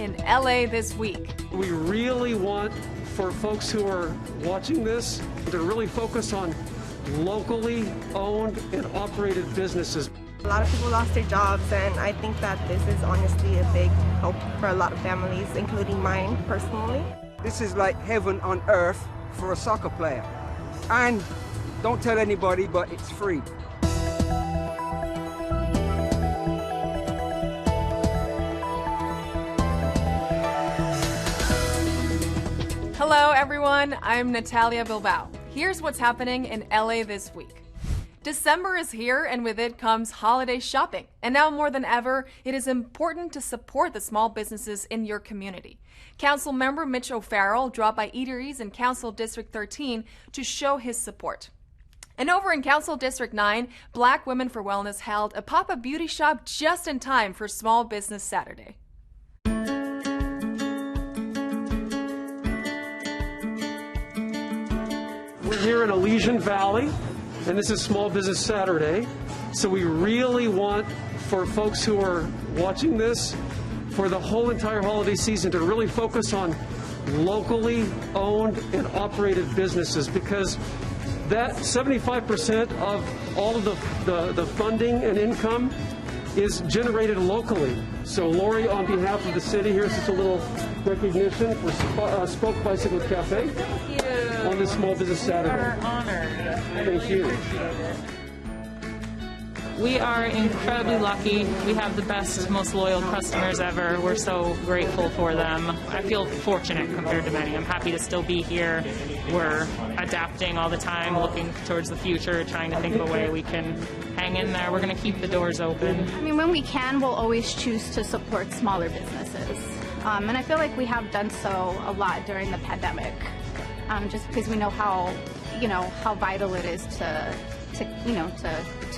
in LA this week. We really want for folks who are watching this to really focus on locally owned and operated businesses. A lot of people lost their jobs, and I think that this is honestly a big help for a lot of families, including mine personally. This is like heaven on earth for a soccer player. And don't tell anybody, but it's free. Hello everyone, I'm Natalia Bilbao. Here's what's happening in LA this week. December is here, and with it comes holiday shopping. And now more than ever, it is important to support the small businesses in your community. Council member Mitch O'Farrell dropped by eateries in Council District 13 to show his support. And over in Council District 9, Black Women for Wellness held a pop-up beauty shop just in time for Small Business Saturday. We're here in Elysian Valley, and this is Small Business Saturday. So we really want for folks who are watching this for the whole entire holiday season to really focus on locally owned and operated businesses, because that 75% of all of the funding and income is generated locally. So Lori, on behalf of the city, here's just a little recognition for Spoke Bicycle Cafe. Thank you. On this Small Business Saturday. We're honored. Thank you. We are incredibly lucky. We have the best, most loyal customers ever. We're so grateful for them. I feel fortunate compared to many. I'm happy to still be here. We're adapting all the time, looking towards the future, trying to think of a way we can hang in there. We're going to keep the doors open. I mean, when we can, we'll always choose to support smaller businesses. And I feel like we have done so a lot during the pandemic, just because we know how vital it is to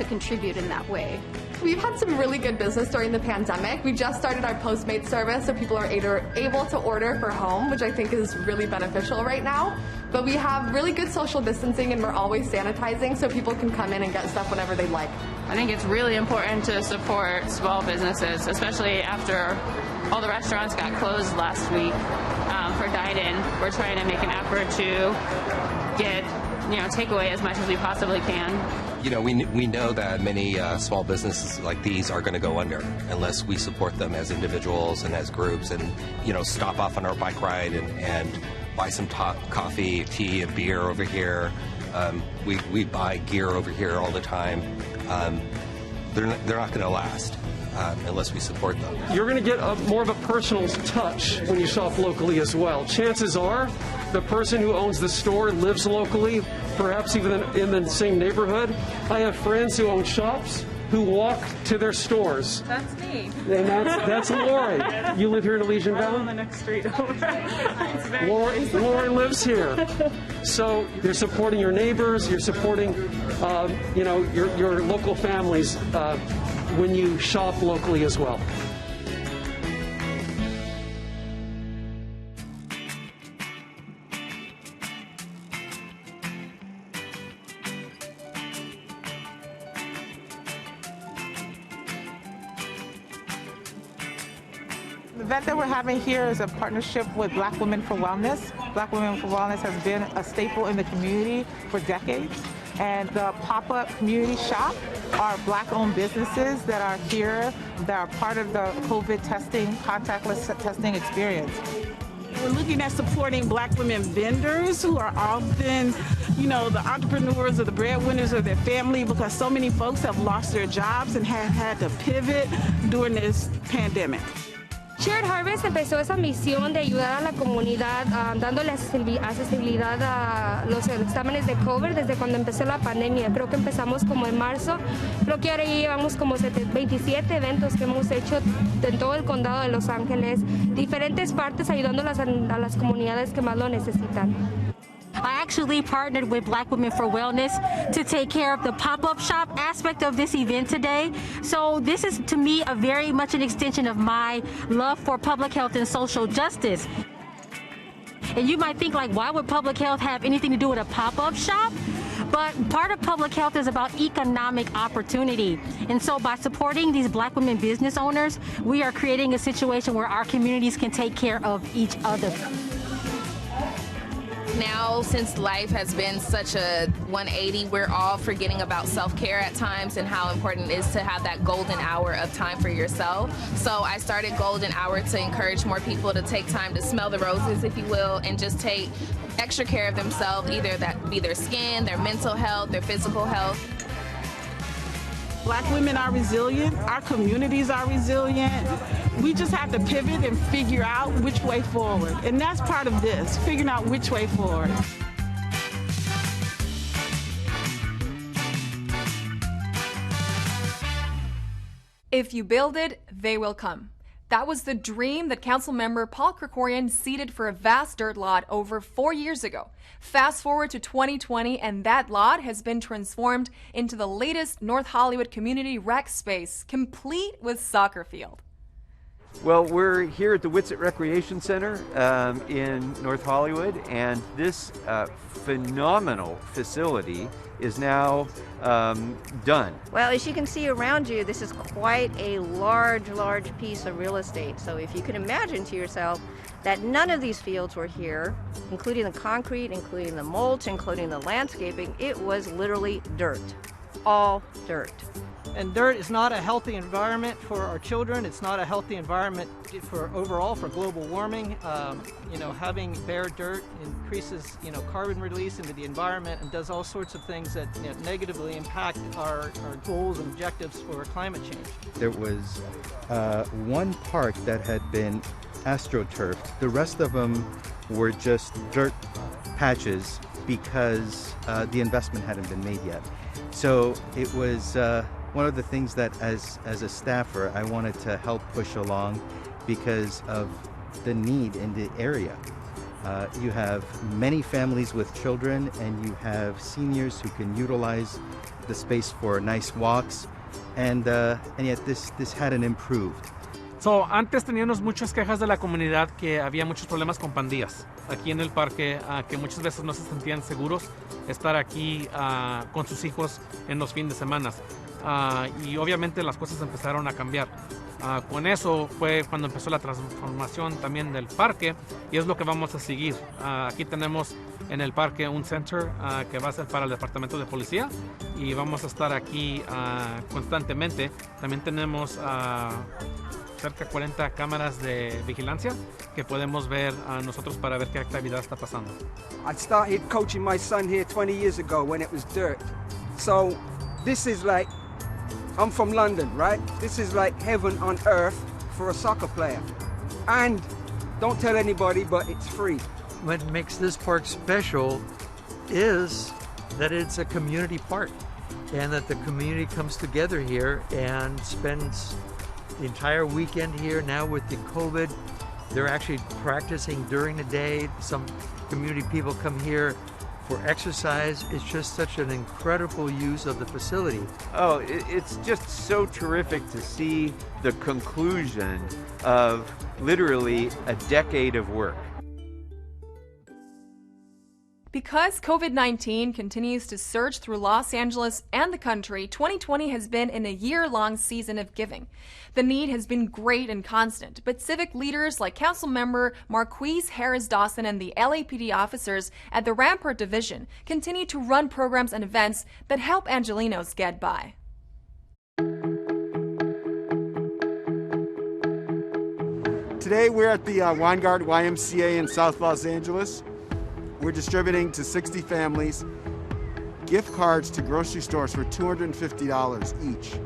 contribute in that way. We've had some really good business during the pandemic. We just started our Postmates service, so people are able to order for home, which I think is really beneficial right now. But we have really good social distancing, and we're always sanitizing, so people can come in and get stuff whenever they'd like. I think it's really important to support small businesses, especially after all the restaurants got closed last week for dine-in. We're trying to make an effort to get takeaway as much as we possibly can. We know that many small businesses like these are going to go under unless we support them as individuals and as groups, and stop off on our bike ride and buy some coffee, tea, and beer over here. We buy gear over here all the time. They're not going to last unless we support them. You're going to get more of a personal touch when you shop locally as well. Chances are the person who owns the store lives locally, perhaps even in the same neighborhood. I have friends who own shops who walk to their stores. That's me. And that's Lori. You live here in Elysian Valley? I'm on the next street over. Lori lives here. So you're supporting your neighbors, you're supporting your local families when you shop locally as well. The event that we're having here is a partnership with Black Women for Wellness. Black Women for Wellness has been a staple in the community for decades. And the pop-up community shop are Black-owned businesses that are here, that are part of the COVID testing, contactless testing experience. We're looking at supporting Black women vendors who are often, the entrepreneurs or the breadwinners of their family, because so many folks have lost their jobs and have had to pivot during this pandemic. Shared Harvest empezó esa misión de ayudar a la comunidad dándole accesibilidad a los exámenes de COVID desde cuando empezó la pandemia. Creo que empezamos como en marzo. Creo que ahora ya llevamos como 27 eventos que hemos hecho en todo el condado de Los Ángeles, diferentes partes ayudando a las comunidades que más lo necesitan. I actually partnered with Black Women for Wellness to take care of the pop-up shop aspect of this event today. So this is, to me, a very much an extension of my love for public health and social justice. And you might think, why would public health have anything to do with a pop-up shop? But part of public health is about economic opportunity. And so by supporting these Black women business owners, we are creating a situation where our communities can take care of each other. Now, since life has been such a 180, we're all forgetting about self-care at times and how important it is to have that golden hour of time for yourself. So I started Golden Hour to encourage more people to take time to smell the roses, if you will, and just take extra care of themselves, either that be their skin, their mental health, their physical health. Black women are resilient, our communities are resilient. We just have to pivot and figure out which way forward. And that's part of this, figuring out which way forward. If you build it, they will come. That was the dream that Councilmember Paul Krikorian seeded for a vast dirt lot over 4 years ago. Fast forward to 2020, and that lot has been transformed into the latest North Hollywood community rec space, complete with soccer field. Well, we're here at the Whitsett Recreation Center in North Hollywood, and this phenomenal facility is now done. Well, as you can see around you, this is quite a large piece of real estate. So if you can imagine to yourself that none of these fields were here, including the concrete, including the mulch, including the landscaping, it was literally dirt, all dirt. And dirt is not a healthy environment for our children. It's not a healthy environment for overall for global warming. Having bare dirt increases, carbon release into the environment and does all sorts of things that negatively impact our goals and objectives for climate change. There was one park that had been astroturfed. The rest of them were just dirt patches because the investment hadn't been made yet. So it was one of the things that as a staffer I wanted to help push along because of the need in the area. You have many families with children, and you have seniors who can utilize the space for nice walks, and yet this hadn't improved. So, antes teníamos muchas quejas de la comunidad que había muchos problemas con pandillas aquí en el parque, que muchas veces no se sentían seguros estar aquí con sus hijos en los fines de semana. Y obviamente las cosas empezaron a cambiar. Con eso fue cuando empezó la transformación también del parque, y es lo que vamos a seguir. Aquí tenemos en el parque un center que va a ser para el departamento de policía, y vamos a estar aquí constantemente. También tenemos cerca de 40 cámaras de vigilancia que podemos ver nosotros para ver qué actividad está pasando. I started coaching my son here 20 years ago when it was dirt. So this is like, I'm from London, right? This is like heaven on earth for a soccer player. And don't tell anybody, but it's free. What makes this park special is that it's a community park, and that the community comes together here and spends the entire weekend here. Now with the COVID, they're actually practicing during the day. Some community people come here for exercise. It's just such an incredible use of the facility. Oh, it's just so terrific to see the conclusion of literally a decade of work. Because COVID-19 continues to surge through Los Angeles and the country, 2020 has been in a year-long season of giving. The need has been great and constant, but civic leaders like Councilmember Marquise Harris-Dawson and the LAPD officers at the Rampart Division continue to run programs and events that help Angelenos get by. Today we're at the Weingart YMCA in South Los Angeles. We're distributing to 60 families gift cards to grocery stores for $250 each.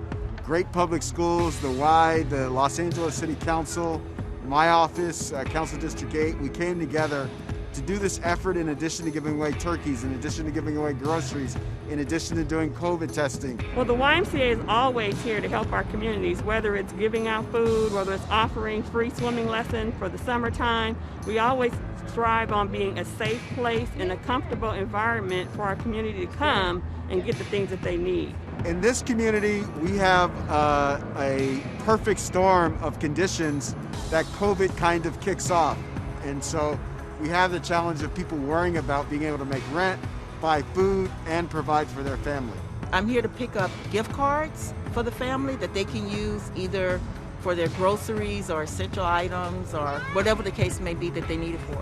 Great public schools, the Y, the Los Angeles City Council, my office, Council District 8, we came together to do this effort in addition to giving away turkeys, in addition to giving away groceries, in addition to doing COVID testing. Well, the YMCA is always here to help our communities, whether it's giving out food, whether it's offering free swimming lessons for the summertime. We always strive on being a safe place and a comfortable environment for our community to come and get the things that they need. In this community, we have a perfect storm of conditions that COVID kind of kicks off. And so we have the challenge of people worrying about being able to make rent, buy food, and provide for their family. I'm here to pick up gift cards for the family that they can use either for their groceries or essential items or whatever the case may be that they need it for.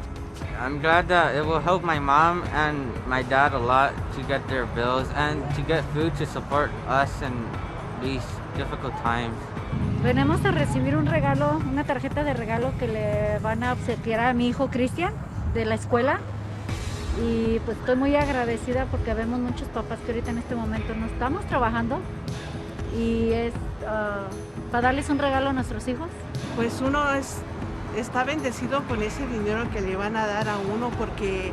I'm glad that it will help my mom and my dad a lot to get their bills and to get food to support us in these difficult times. Venimos a recibir un regalo, una tarjeta de regalo que le van a obsequiar a mi hijo Cristian de la escuela. Y pues estoy muy agradecida porque vemos muchos papás que ahorita en este momento no estamos trabajando y es para darles un regalo a nuestros hijos. Pues uno está bendecido con ese dinero que le van a dar a uno porque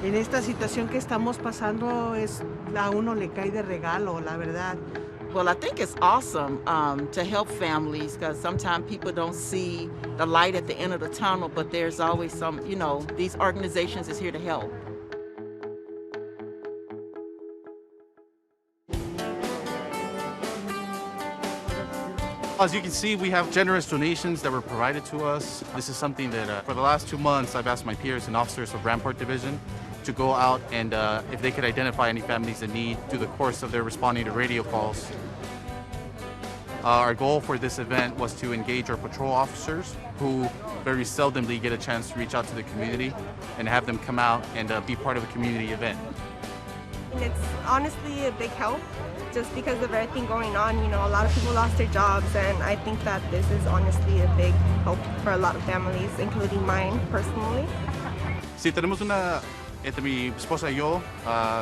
en esta situación que estamos pasando a uno le cae de regalo, la verdad. Well, I think it's awesome to help families because sometimes people don't see the light at the end of the tunnel, but there's always some, these organizations is here to help. As you can see, we have generous donations that were provided to us. This is something that for the last 2 months, I've asked my peers and officers of Rampart Division to go out and if they could identify any families in need through the course of their responding to radio calls. Our goal for this event was to engage our patrol officers who very seldomly get a chance to reach out to the community and have them come out and be part of a community event. It's honestly a big help. Just because of everything going on, a lot of people lost their jobs, and I think that this is honestly a big help for a lot of families, including mine personally. Sí, tenemos entre mi esposa y yo,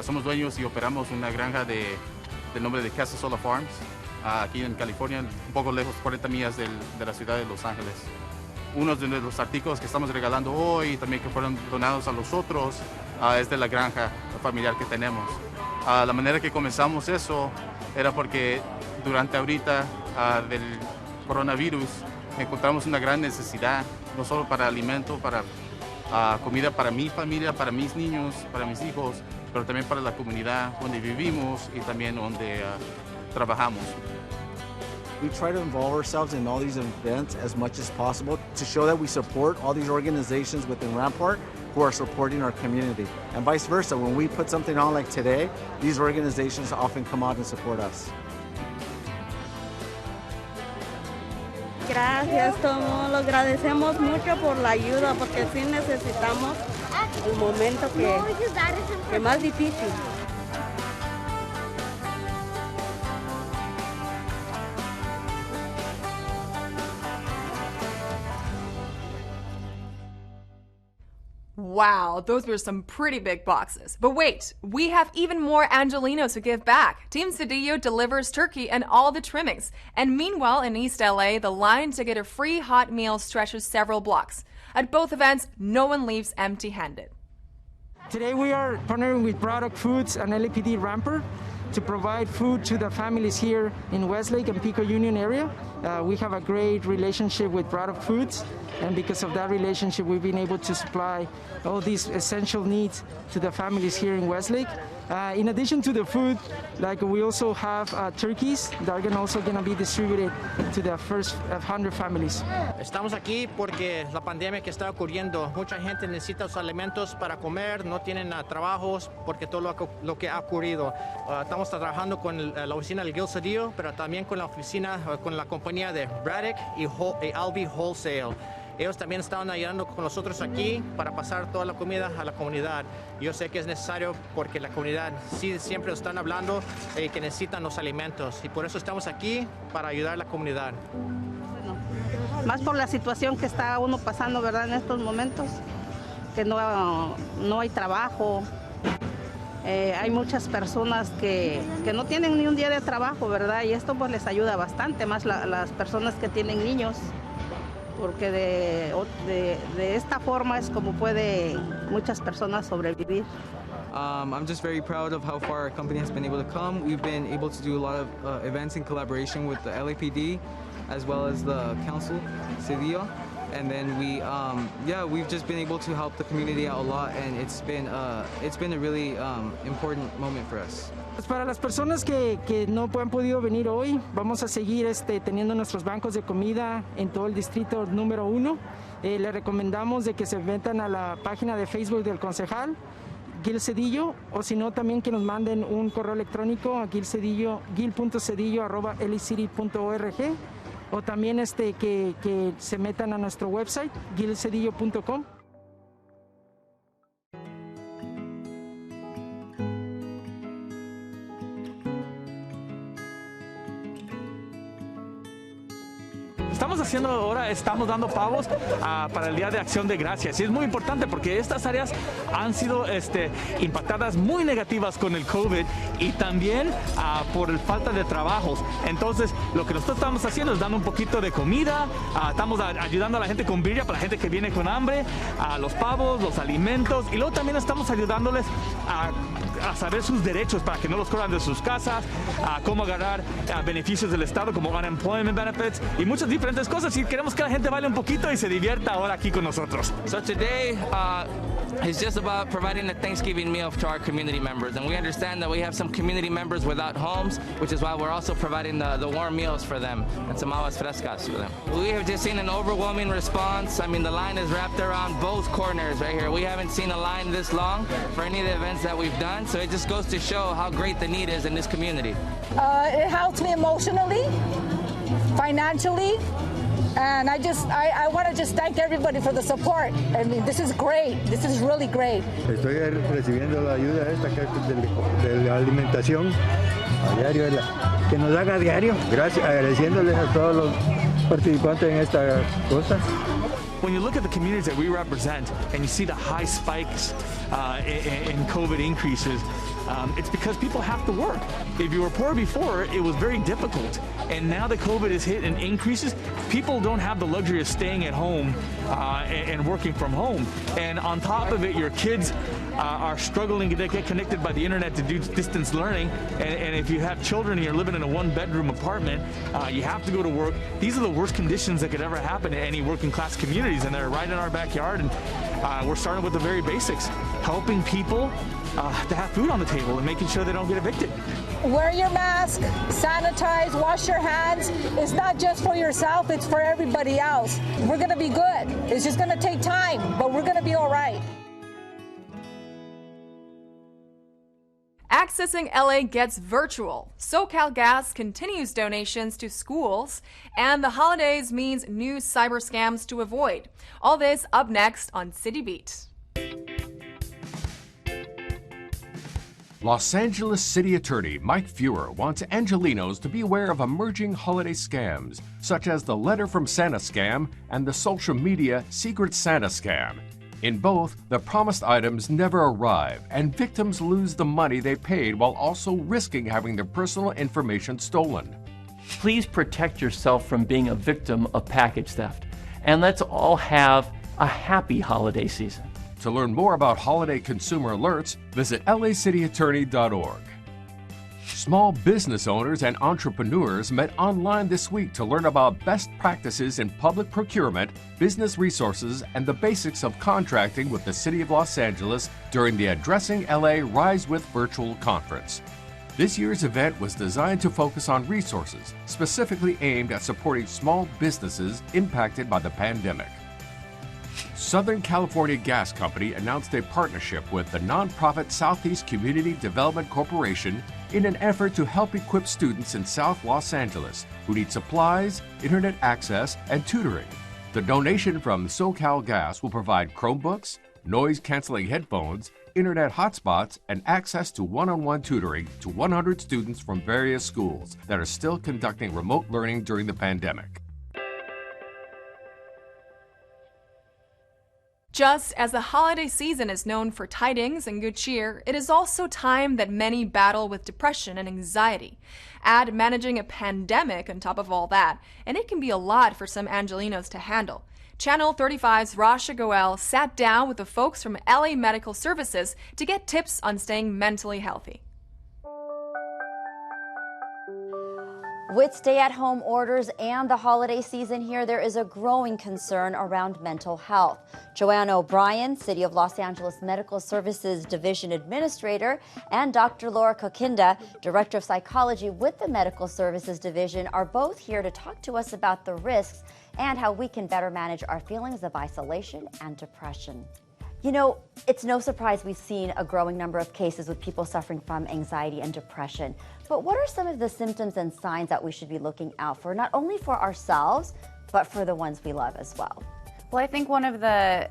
somos dueños y operamos una granja del nombre de Casa Sola Farms, aquí en California, un poco lejos, 40 millas de la ciudad de Los Ángeles. Uno de los artículos que estamos regalando hoy y también que fueron donados a los otros es de la granja familiar que tenemos. La manera que comenzamos eso era porque durante ahorita del coronavirus encontramos una gran necesidad, no solo para alimento, para comida para mi familia, para mis niños, para mis hijos, pero también para la comunidad donde vivimos y también donde trabajamos. We try to involve ourselves in all these events as much as possible to show that we support all these organizations within Rampart who are supporting our community. And vice versa, when we put something on like today, these organizations often come out and support us. Gracias, Tomo. Lo agradecemos mucho por la ayuda porque sí necesitamos el momento que más difícil. Wow, those were some pretty big boxes. But wait, we have even more Angelinos who give back. Team Cedillo delivers turkey and all the trimmings. And meanwhile, in East LA, the line to get a free hot meal stretches several blocks. At both events, no one leaves empty-handed. Today we are partnering with Braddock Foods and LAPD Rampart to provide food to the families here in Westlake and Pico Union area. We have a great relationship with Braddock Foods, and because of that relationship, we've been able to supply all these essential needs to the families here in Westlake. In addition to the food, we also have turkeys that are also going to be distributed to the first 100 families. Estamos aquí porque la pandemia que está ocurriendo, mucha gente necesita los alimentos para comer, no tienen trabajos porque todo lo que ha ocurrido. Estamos trabajando con la oficina del Gil Cedillo, pero también con la oficina, con la compañía de Braddock y Albi Wholesale. Ellos también estaban ayudando con nosotros aquí para pasar toda la comida a la comunidad. Yo sé que es necesario porque la comunidad sí siempre están hablando que necesitan los alimentos y por eso estamos aquí para ayudar a la comunidad. Bueno, más por la situación que está uno pasando, ¿verdad? En estos momentos, que no hay trabajo. Hay muchas personas que no tienen ni un día de trabajo, ¿verdad? Y esto pues les ayuda bastante, más las personas que tienen niños. Porque de esta forma es como puede muchas personas sobrevivir. I'm just very proud of how far our company has been able to come. We've been able to do a lot of events in collaboration with the LAPD as well as the council, Cedillo. And then we've just been able to help the community out a lot, and it's been a really important moment for us. Pues para las personas que no han podido venir hoy, vamos a seguir teniendo nuestros bancos de comida en todo el distrito número 1. Les recomendamos de que se metan a la página de Facebook del concejal, Gil Cedillo, o si no también que nos manden un correo electrónico a gil.cedillo@lecity.org, o también que se metan a nuestro website gilcedillo.com. Estamos dando pavos para el Día de Acción de Gracias. Y es muy importante porque estas áreas han sido impactadas muy negativas con el COVID y también por falta de trabajos. Entonces, lo que nosotros estamos haciendo es dando un poquito de comida, estamos ayudando a la gente con birria, para la gente que viene con hambre, a los pavos, los alimentos, y luego también estamos ayudándoles a saber sus derechos para que no los corran de sus casas, a cómo agarrar beneficios del Estado como unemployment benefits y muchas diferentes cosas, y queremos que la gente baile un poquito y se divierta ahora aquí con nosotros. So today is just about providing a Thanksgiving meal to our community members, and we understand that we have some community members without homes, which is why we're also providing the warm meals for them and some aguas frescas for them. We have just seen an overwhelming response. I mean, the line is wrapped around both corners right here. We haven't seen a line this long for any of the events that we've done, so it just goes to show how great the need is in this community. It helps me emotionally, financially, and I want to just thank everybody for the support. I mean, this is great. This is really great. Estoy recibiendo la ayuda esta que es de la alimentación a diario, que nos haga a diario. Gracias, agradeciéndoles a todos los participantes en esta cosa. When you look at the communities that we represent and you see the high spikes in COVID increases, it's because people have to work. If you were poor before, it was very difficult. And now that COVID is hit and increases, people don't have the luxury of staying at home and working from home. And on top of it, your kids are struggling to get connected by the internet to do distance learning. And if you have children and you're living in a one-bedroom apartment, you have to go to work. These are the worst conditions that could ever happen to any working class communities, and they're right in our backyard. And we're starting with the very basics, helping people to have food on the table and making sure they don't get evicted. Wear your mask, sanitize, wash your hands. It's not just for yourself, it's for everybody else. We're gonna be good. It's just gonna take time, but we're gonna be all right. Accessing LA gets virtual. SoCal Gas continues donations to schools, and the holidays means new cyber scams to avoid. All this up next on City Beat. Los Angeles City Attorney Mike Feuer wants Angelenos to be aware of emerging holiday scams, such as the Letter from Santa scam and the social media Secret Santa scam. In both, the promised items never arrive, and victims lose the money they paid while also risking having their personal information stolen. Please protect yourself from being a victim of package theft, and let's all have a happy holiday season. To learn more about holiday consumer alerts, visit lacityantorney.org. Small business owners and entrepreneurs met online this week to learn about best practices in public procurement, business resources, and the basics of contracting with the City of Los Angeles during the Addressing LA Rise With Virtual Conference. This year's event was designed to focus on resources specifically aimed at supporting small businesses impacted by the pandemic. Southern California Gas Company announced a partnership with the nonprofit Southeast Community Development Corporation in an effort to help equip students in South Los Angeles who need supplies, internet access, and tutoring. The donation from SoCal Gas will provide Chromebooks, noise-canceling headphones, internet hotspots, and access to one-on-one tutoring to 100 students from various schools that are still conducting remote learning during the pandemic. Just as the holiday season is known for tidings and good cheer, it is also time that many battle with depression and anxiety. Add managing a pandemic on top of all that, and it can be a lot for some Angelenos to handle. Channel 35's Rasha Goel sat down with the folks from LA Medical Services to get tips on staying mentally healthy. With stay-at-home orders and the holiday season here, there is a growing concern around mental health. Joanne O'Brien, City of Los Angeles Medical Services Division Administrator, and Dr. Laura Coquinda, Director of Psychology with the Medical Services Division, are both here to talk to us about the risks and how we can better manage our feelings of isolation and depression. You know, it's no surprise we've seen a growing number of cases with people suffering from anxiety and depression. But what are some of the symptoms and signs that we should be looking out for, not only for ourselves, but for the ones we love as well? Well, I think one of the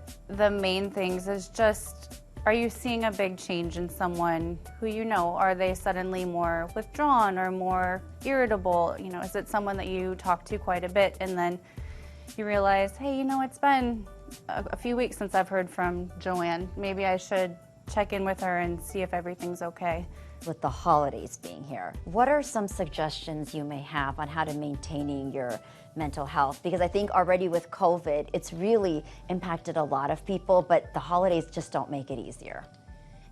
main things is just, are you seeing a big change in someone who you know? Are they suddenly more withdrawn or more irritable? You know, is it someone that you talk to quite a bit and then you realize, hey, you know, it's been a few weeks since I've heard from Joanne. Maybe I should check in with her and see if everything's okay. With the holidays being here, what are some suggestions you may have on how to maintaining your mental health? Because I think already with COVID, it's really impacted a lot of people, but the holidays just don't make it easier.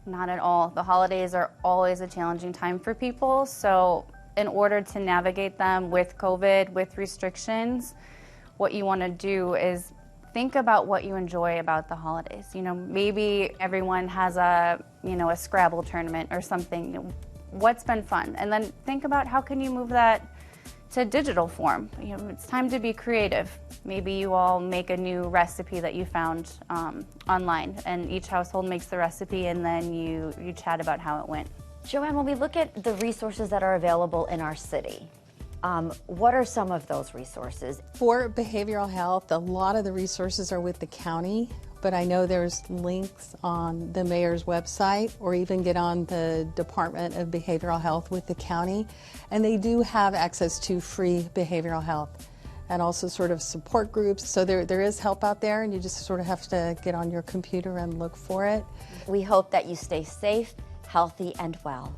Not at all. The holidays are always a challenging time for people. So in order to navigate them with COVID, with restrictions, what you want to do is think about what you enjoy about the holidays. You know, maybe everyone has a Scrabble tournament or something. What's been fun? And then think about how can you move that to digital form. You know, it's time to be creative. Maybe you all make a new recipe that you found online, and each household makes the recipe, and then you chat about how it went. Joanne, when we look at the resources that are available in our city, what are some of those resources? For behavioral health, a lot of the resources are with the county, but I know there's links on the mayor's website or even get on the Department of Behavioral Health with the county, and they do have access to free behavioral health and also sort of support groups. So there is help out there, and you just sort of have to get on your computer and look for it. We hope that you stay safe, healthy, and well.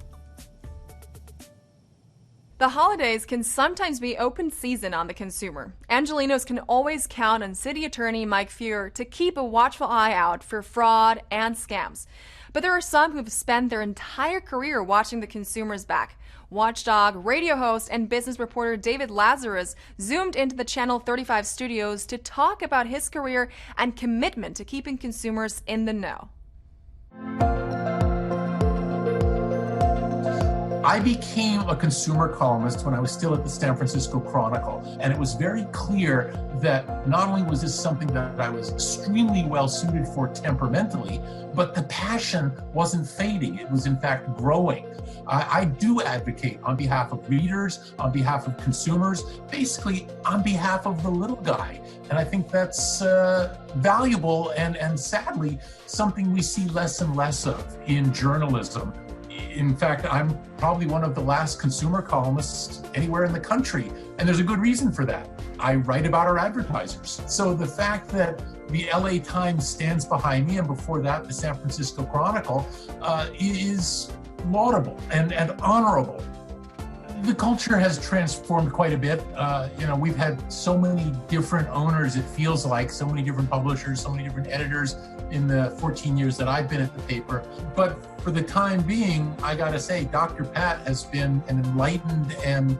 The holidays can sometimes be open season on the consumer. Angelenos can always count on City Attorney Mike Fuhr to keep a watchful eye out for fraud and scams. But there are some who've spent their entire career watching the consumer's back. Watchdog, radio host, and business reporter David Lazarus zoomed into the Channel 35 studios to talk about his career and commitment to keeping consumers in the know. I became a consumer columnist when I was still at the San Francisco Chronicle, and it was very clear that not only was this something that I was extremely well suited for temperamentally, but the passion wasn't fading. It was in fact growing. I do advocate on behalf of readers, on behalf of consumers, basically on behalf of the little guy. And I think that's valuable and sadly something we see less and less of in journalism. In fact, I'm probably one of the last consumer columnists anywhere in the country, and there's a good reason for that. I write about our advertisers. So the fact that the LA Times stands behind me, and before that, the San Francisco Chronicle, is laudable and honorable. The culture has transformed quite a bit. We've had so many different owners, it feels like, so many different publishers, so many different editors in the 14 years that I've been at the paper. But for the time being, I gotta say, Dr. Pat has been an enlightened and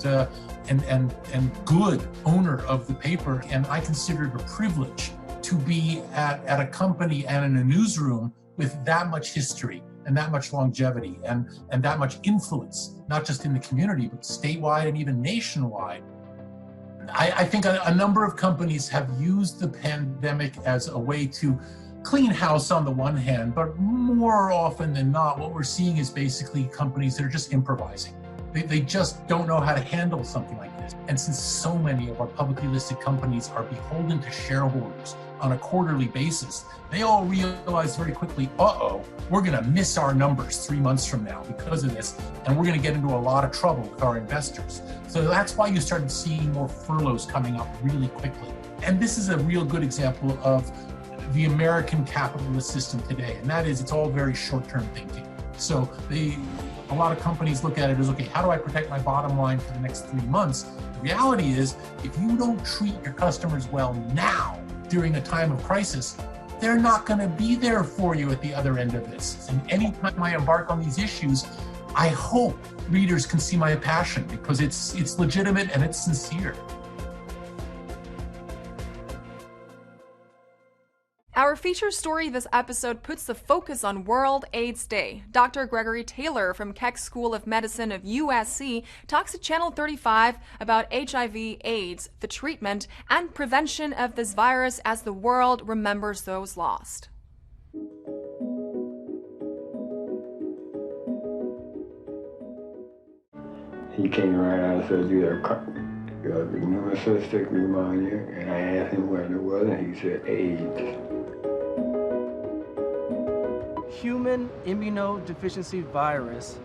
good owner of the paper, and I consider it a privilege to be at a company and in a newsroom with that much history and that much longevity and that much influence, not just in the community, but statewide and even nationwide. I think a number of companies have used the pandemic as a way to clean house on the one hand, but more often than not, what we're seeing is basically companies that are just improvising. They just don't know how to handle something like this. And since so many of our publicly listed companies are beholden to shareholders on a quarterly basis, they all realize very quickly, we're gonna miss our numbers 3 months from now because of this, and we're gonna get into a lot of trouble with our investors. So that's why you started seeing more furloughs coming up really quickly. And this is a real good example of the American capitalist system today, and that is it's all very short-term thinking. So a lot of companies look at it as, okay, how do I protect my bottom line for the next 3 months? The reality is, if you don't treat your customers well now, during a time of crisis, they're not gonna be there for you at the other end of this. And anytime I embark on these issues, I hope readers can see my passion because it's legitimate and it's sincere. Our feature story this episode puts the focus on World AIDS Day. Dr. Gregory Taylor from Keck School of Medicine of USC talks to Channel 35 about HIV/AIDS, the treatment, and prevention of this virus as the world remembers those lost. He came right out and said, you have pneumocytic pneumonia, and I asked him what it was, and he said AIDS. Human immunodeficiency virus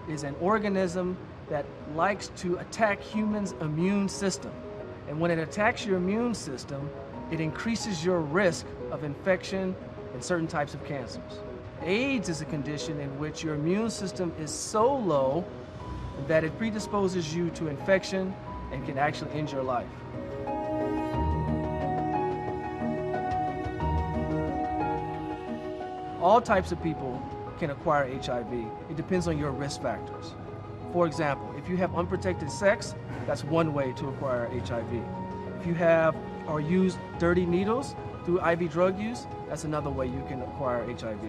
is an organism that likes to attack humans' immune system. And when it attacks your immune system, it increases your risk of infection and certain types of cancers. AIDS is a condition in which your immune system is so low that it predisposes you to infection and can actually end your life. All types of people can acquire HIV. It depends on your risk factors. For example, if you have unprotected sex, that's one way to acquire HIV. If you have or use dirty needles through IV drug use, that's another way you can acquire HIV.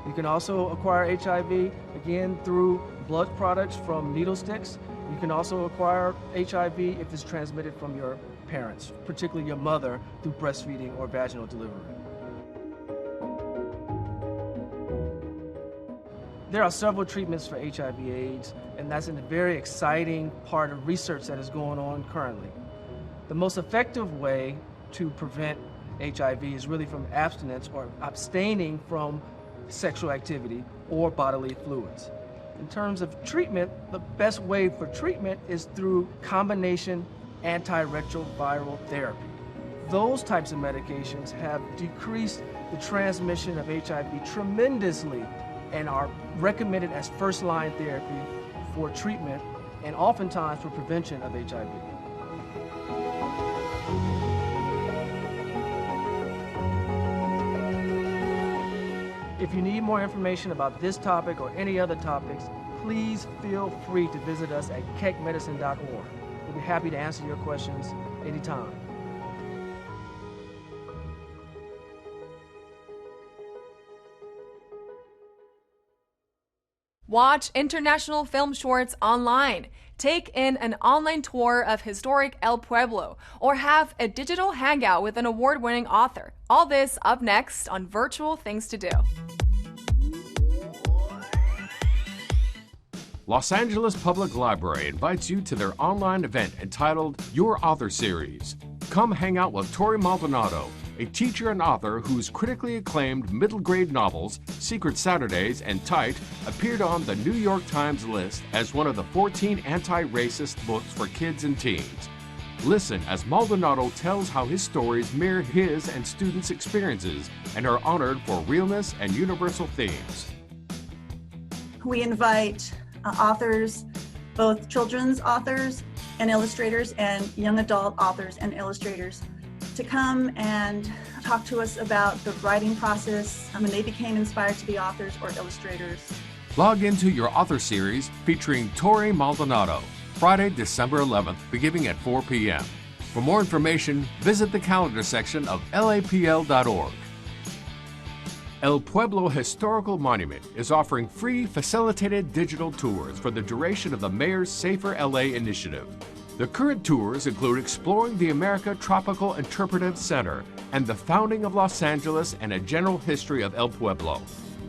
You can also acquire HIV, again, through blood products from needle sticks. You can also acquire HIV if it's transmitted from your parents, particularly your mother, through breastfeeding or vaginal delivery. There are several treatments for HIV/AIDS, and that's a very exciting part of research that is going on currently. The most effective way to prevent HIV is really from abstinence or abstaining from sexual activity or bodily fluids. In terms of treatment, the best way for treatment is through combination antiretroviral therapy. Those types of medications have decreased the transmission of HIV tremendously and are recommended as first-line therapy for treatment and oftentimes for prevention of HIV. If you need more information about this topic or any other topics, please feel free to visit us at keckmedicine.org. We'll be happy to answer your questions anytime. Watch international film shorts online. Take in an online tour of historic El Pueblo, or have a digital hangout with an award-winning author. All this up next on Virtual Things to Do. Los Angeles Public Library invites you to their online event entitled Your Author Series. Come hang out with Tori Maldonado, a teacher and author whose critically acclaimed middle grade novels, Secret Saturdays and Tight, appeared on the New York Times list as one of the 14 anti-racist books for kids and teens. Listen as Maldonado tells how his stories mirror his and students' experiences and are honored for realness and universal themes. We invite authors, both children's authors and illustrators and young adult authors and illustrators, to come and talk to us about the writing process when they became inspired to be authors or illustrators. Log into Your Author Series featuring Tori Maldonado, Friday, December 11th, beginning at 4 p.m. For more information, visit the calendar section of lapl.org. El Pueblo Historical Monument is offering free facilitated digital tours for the duration of the Mayor's Safer LA initiative. The current tours include exploring the America Tropical Interpretive Center and the founding of Los Angeles and a general history of El Pueblo.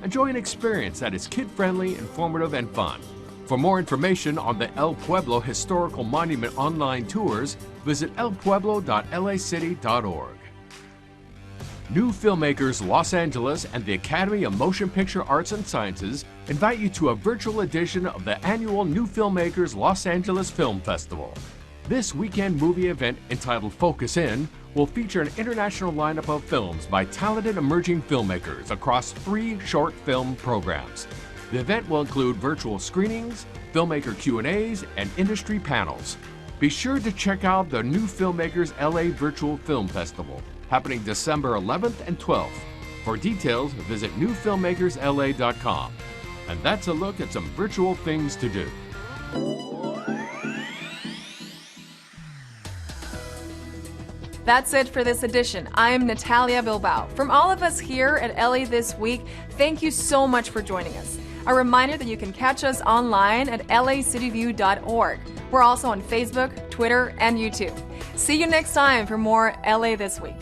Enjoy an experience that is kid-friendly, informative, and fun. For more information on the El Pueblo Historical Monument online tours, visit elpueblo.lacity.org. New Filmmakers Los Angeles and the Academy of Motion Picture Arts and Sciences invite you to a virtual edition of the annual New Filmmakers Los Angeles Film Festival. This weekend movie event, entitled Focus In, will feature an international lineup of films by talented emerging filmmakers across 3 short film programs. The event will include virtual screenings, filmmaker Q&As, and industry panels. Be sure to check out the New Filmmakers LA Virtual Film Festival, happening December 11th and 12th. For details, visit newfilmmakersla.com. And that's a look at some virtual things to do. That's it for this edition. I'm Natalia Bilbao. From all of us here at LA This Week, thank you so much for joining us. A reminder that you can catch us online at lacityview.org. We're also on Facebook, Twitter, and YouTube. See you next time for more LA This Week.